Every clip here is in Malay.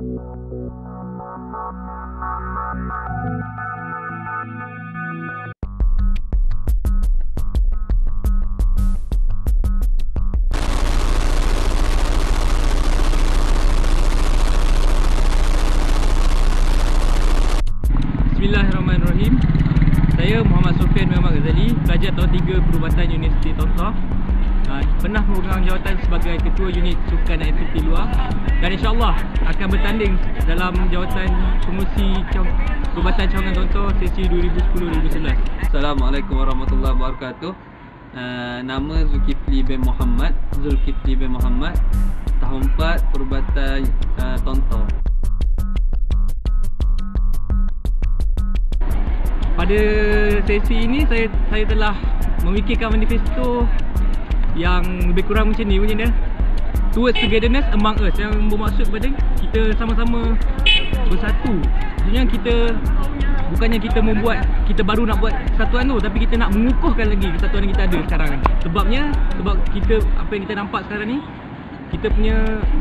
Bismillahirrahmanirrahim. Saya Muhammad Sofian Muhammad Ghazali, pelajar tahun 3 Perubatan Universiti Tontoh. Pernah memegang jawatan sebagai Ketua Unit Sukan dan Aktiviti Luar, dan insyaAllah akan bertanding dalam jawatan pengurusi Perubatan Cawangan Tontoh sesi 2010-2011. Assalamualaikum warahmatullahi wabarakatuh. Nama Zulkifli bin Muhammad, tahun 4 Perubatan Tontoh. Pada sesi ini saya telah memikirkan manifesto yang lebih kurang macam ni bunyi dia. Towards togetherness among us, yang bermaksud kepada kita sama-sama bersatu. Maksudnya bukannya kita baru nak buat kesatuan tu, tapi kita nak mengukuhkan lagi kesatuan yang kita ada sekarang ni. Sebab apa yang kita nampak sekarang ni, kita punya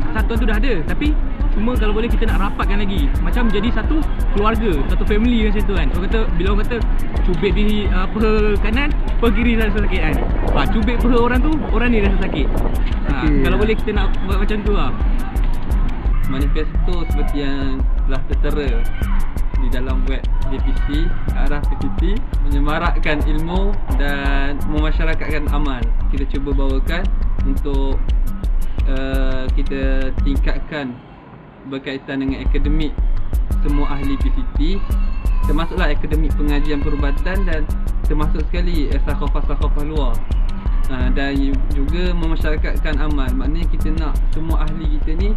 kesatuan tu dah ada, tapi cuma kalau boleh kita nak rapatkan lagi, macam jadi satu keluarga, satu family macam tu kan. Bila orang kata cubit di peha kanan, peha kiri rasa sakit kan. Cubit peha orang tu, orang ni rasa sakit. Kalau boleh kita nak buat macam tu lah. Manifesto seperti yang telah tertera di dalam web DPC, arah PCT, menyemarakkan ilmu dan memasyarakatkan amal. Kita cuba bawakan untuk kita tingkatkan berkaitan dengan akademik semua ahli PCT, termasuklah akademik pengajian perubatan dan termasuk sekali sakhafah-sakhafah luar, dan juga memasyarakatkan amal. Maknanya kita nak semua ahli kita ni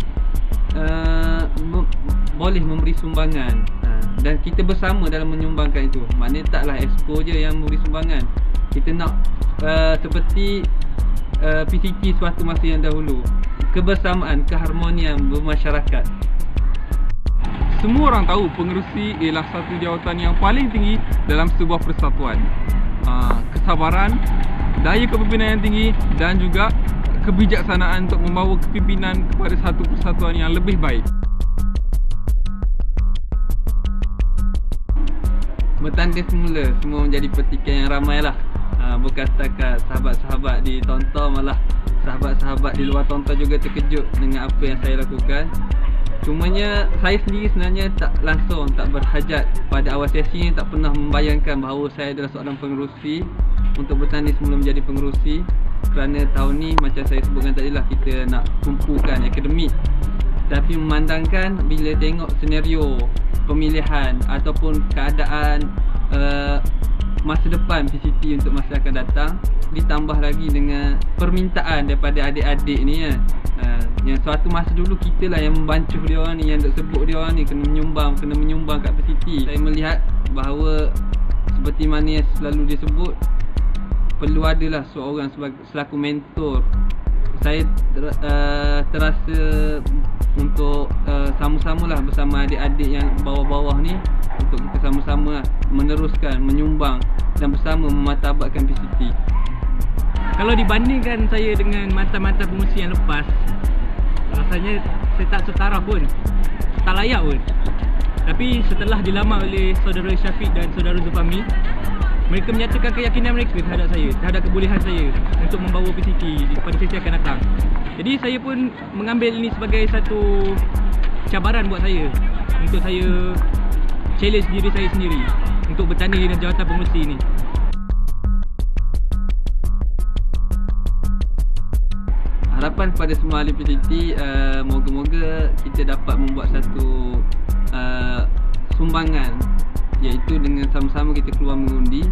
boleh memberi sumbangan, dan kita bersama dalam menyumbangkan itu. Maknanya taklah exco je yang memberi sumbangan. Kita nak seperti PCT suatu masa yang dahulu, kebersamaan, keharmonian bermasyarakat. Semua orang tahu pengerusi ialah satu jawatan yang paling tinggi dalam sebuah persatuan. Kesabaran, daya kepimpinan yang tinggi dan juga kebijaksanaan untuk membawa kepimpinan kepada satu persatuan yang lebih baik. Bertanding semula, semua menjadi petikan yang ramai lah. Bukan setakat sahabat-sahabat di Tontoh, malah sahabat-sahabat di luar Tontoh juga terkejut dengan apa yang saya lakukan. Cumanya saya sendiri sebenarnya tak berhajat pada awal sesi ni, tak pernah membayangkan bahawa saya adalah seorang pengerusi untuk bertanding semula menjadi pengerusi. Kerana tahun ni macam saya sebutkan tadi lah, kita nak kumpulkan akademik, tapi memandangkan bila tengok senario pemilihan ataupun keadaan masa depan PCT untuk masa akan datang, ditambah lagi dengan permintaan daripada adik-adik ni kan. Yang suatu masa dulu kita lah yang membancuh dia orang ni, yang duk sebut dia orang ni kena menyumbang kat PCT. Saya melihat bahawa seperti mana yang selalu disebut, perlu adalah seorang selaku mentor. Saya terasa untuk sama-samalah bersama adik-adik yang bawah-bawah ni, untuk kita sama-sama meneruskan, menyumbang dan bersama memartabatkan PCT. Kalau dibandingkan saya dengan mantan-mantan pengurusi yang lepas, rasanya saya tak setara pun, tak layak pun. Tapi setelah dilamar oleh saudara Syafiq dan saudara Zulfami, mereka menyatakan keyakinan mereka terhadap saya, terhadap kebolehan saya untuk membawa PCT pada sesi akan datang. Jadi saya pun mengambil ini sebagai satu cabaran buat saya, untuk saya challenge diri saya sendiri untuk bertanding dengan jawatan pengurusi ini. Harapan kepada semua ahli PCT, moga-moga kita dapat membuat satu sumbangan, iaitu dengan sama-sama kita keluar mengundi.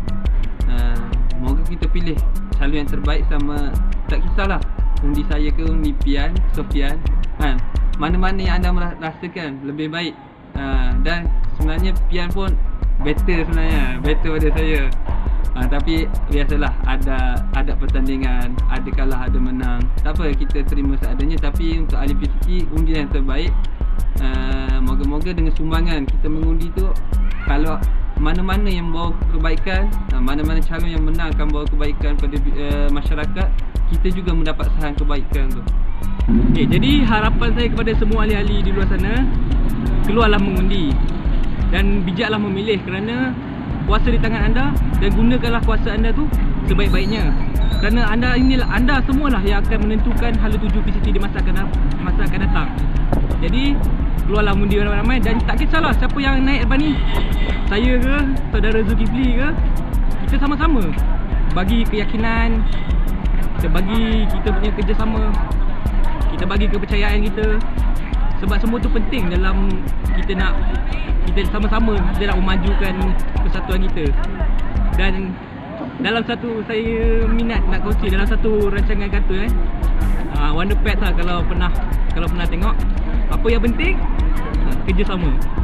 Moga kita pilih calon yang terbaik, sama tak kisahlah undi saya ke undi Pian, Sofian, mana-mana yang anda merasakan lebih baik. Dan sebenarnya Pian pun better pada saya. Tapi biasalah, ada pertandingan, ada kalah, ada menang. Tak apa, kita terima seadanya. Tapi untuk ahli PCT, undi yang terbaik. Moga-moga dengan sumbangan kita mengundi tu, kalau mana-mana yang membawa kebaikan, mana-mana calon yang menang akan bawa kebaikan pada masyarakat, kita juga mendapat sahan kebaikan tu. Okay, jadi harapan saya kepada semua ahli-ahli di luar sana, keluarlah mengundi dan bijaklah memilih, kerana kuasa di tangan anda, dan gunakanlah kuasa anda tu sebaik-baiknya. Kerana anda semualah yang akan menentukan hala tuju PCT di masa akan datang. Jadi keluarlah mengundi ramai-ramai, dan tak kisahlah siapa yang naik lepas ni, saya ke, saudara Zulkifli ke, kita sama-sama bagi keyakinan, kita bagi kita punya kerjasama, kita bagi kepercayaan kita. Sebab semua tu penting dalam kita sama-sama kita nak memajukan persatuan kita. Dan dalam satu, saya minat nak kongsi dalam satu rancangan kata Wonder Pets lah, kalau pernah tengok. Apa yang penting? Kerjasama.